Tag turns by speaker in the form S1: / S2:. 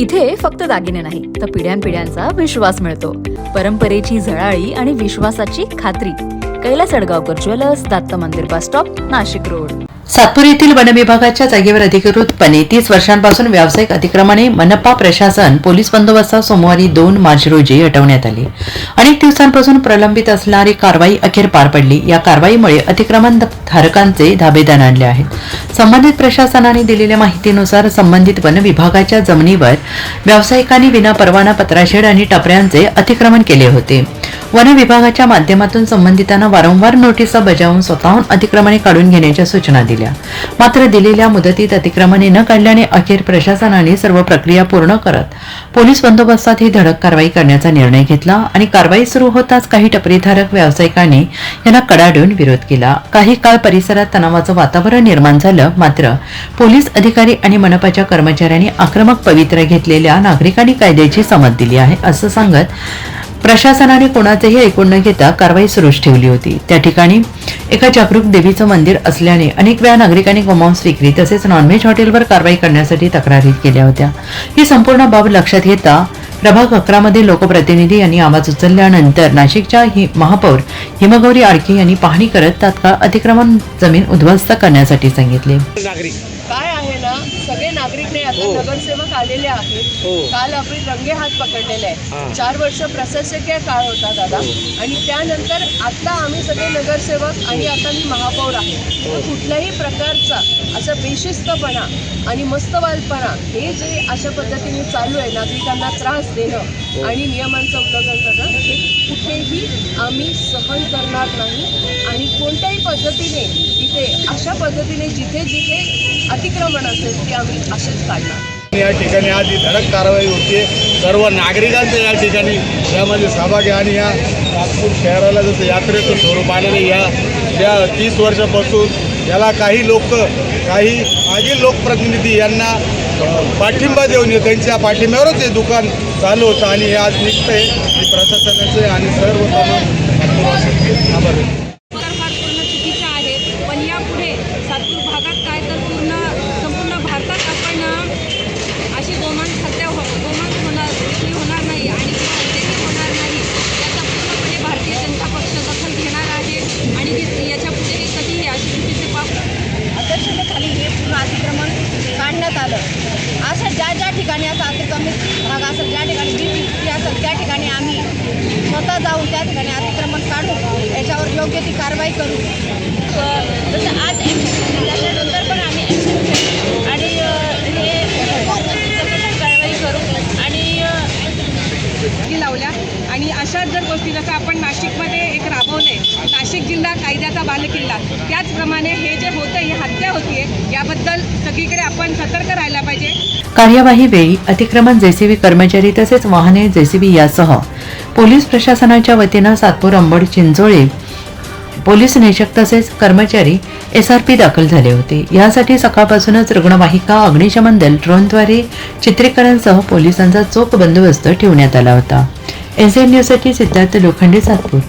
S1: इथे फक्त दागिने नाही तर पिढ्यानपिढ्यांचा विश्वास मिळतो. परंपरेची झळाळी आणि विश्वासाची खात्री. कैलास अडगावकर ज्वेलर्स, दत्त मंदिर bus stop, Nashik road.
S2: Satpur येथील वन विभागाच्या जागेवर अधिकृतपणे 30 वर्षांपासून व्यावसायिक अतिक्रमणे मनपा प्रशासन पोलीस बंदोबस्तात सोमवारी 2 मार्च रोजी हटवण्यात आली. अनेक दिवसांपासून प्रलंबित असणारी कारवाई अखेर पार पडली. या कारवाईमुळे अतिक्रमण धारकांचे धाबे दणाणले आहेत. संबंधित प्रशासनाने दिलेल्या माहितीनुसार संबंधित वन विभागाच्या जमिनीवर व्यावसायिकांनी विना परवाना पत्राशेड आणि टपऱ्यांचे अतिक्रमण केले होते. वन विभागाच्या माध्यमातून संबंधितांना वारंवार नोटिसा बजावून स्वतःहून अतिक्रमणे काढून घेण्याच्या सूचना दिल्या. मात्र दिलेल्या मुदतीत अतिक्रमणे न काढल्याने अखेर प्रशासनाने सर्व प्रक्रिया पूर्ण करत पोलीस बंदोबस्तात ही धडक कारवाई करण्याचा निर्णय घेतला आणि कारवाई सुरू होताच काही टपरीधारक व्यावसायिकांनी यांना कडाडून विरोध केला. काही काळ परिसरात तणावाचं वातावरण निर्माण झालं. मात्र पोलीस अधिकारी आणि मनपाच्या कर्मचाऱ्यांनी आक्रमक पवित्रा घेतलेल्या नागरिकांनी कायद्याची समज दिली आहे असं सांगत प्रशासनाने कोणाचेही ऐकून न घेता कारवाई सुरूच ठेवली होती. त्या ठिकाणी एका जागरूक देवीचं मंदिर असल्याने अनेक वेळा नागरिकांनी गोमांस विक्री तसेच नॉनव्हेज हॉटेलवर कारवाई करण्यासाठी तक्रारी केल्या होत्या. ही संपूर्ण बाब लक्षात घेता प्रभाग 11 मध्ये लोकप्रतिनिधी यांनी आवाज उचलल्यानंतर नाशिकच्या महापौर हिमगौरी आडके यांनी पाहणी करत तात्काळ अतिक्रमण जमीन उद्ध्वस्त करण्यासाठी सांगितले.
S3: काय आहे ना, सगळे नागरिक नाही आता नगरसेवक आलेले आहेत. काल आपण रंगे हात पकडलेले आहे. 4 वर्ष प्रशासकीय काळ होता दादा, आणि त्यानंतर आता आम्ही सगळे नगरसेवक आणि आता मी महापौर आहे. कुठल्याही प्रकारचा असा बेशिस्तपणा आणि मस्तवालपणा हे जे अशा पद्धतीने चालू आहे, नागरिकांना त्रास देणं आणि नियमांचं उल्लंघन करणं, हे कुठेही आम्ही सहन करणार नाही. आणि कोणत्याही पद्धतीने इथे अशा पद्धतीने जिथे जिथे अतिक्रमण असेल ते आम्ही असेच काढणार.
S4: या ठिकाणी आज ही धडक कारवाई होती. सर्व नागरिकांचं या ठिकाणी यामध्ये सहभागी आणि या नागपूर शहराला जसं यात्रेचं स्वरूप आलेलं या 30 वर्षापासून याला काही लोक, काही मागील लोकप्रतिनिधी यांना पाठिंबा देऊन त्यांच्या पाठिंब्यावरच हे दुकान चालू होतं आणि हे आज निघतंय की प्रशासनाचे आणि सर्व नागपूरवासींचे आभार व्यक्त.
S3: खाली हे पूर्ण अतिक्रमण काढण्यात आलं. असं ज्या ठिकाणी असं अतिक्रमित भाग असेल, ज्या ठिकाणी बी असेल त्या ठिकाणी आम्ही स्वतः जाऊन त्या ठिकाणी अतिक्रमण काढू, याच्यावर योग्य ती कारवाई करू. जसं आज त्याच्यानंतर पण आम्ही आणि हे कारवाई करू आणि लावल्या. आणि अशा जर गोष्टी जसं आपण नाशिकमध्ये एक राबवले, नाशिक जिल्हा कायद्याचा बालेकिल्ला, त्याचप्रमाणे हे जे होतं ही हत्या होतीये, याबद्दल सगळीकडे आपण सतर्क राहायला पाहिजे.
S2: कार्यवाही वेळी अतिक्रमण जेसीबी कर्मचारी तसेच वाहने जेसीबी यासह पोलीस प्रशासनाच्या वतीनं सातपूर, अंबड, चिंचोळे पोलीस निरीक्षक तसेच कर्मचारी SRP दाखल झाले होते. यासाठी सकाळपासूनच रुग्णवाहिका, अग्निशमन दल, ड्रोनद्वारे चित्रीकरणसह पोलिसांचा चोख बंदोबस्त ठेवण्यात आला होता. NCN न्यूजसाठी सिद्धार्थ लोखंडे, सातपूर.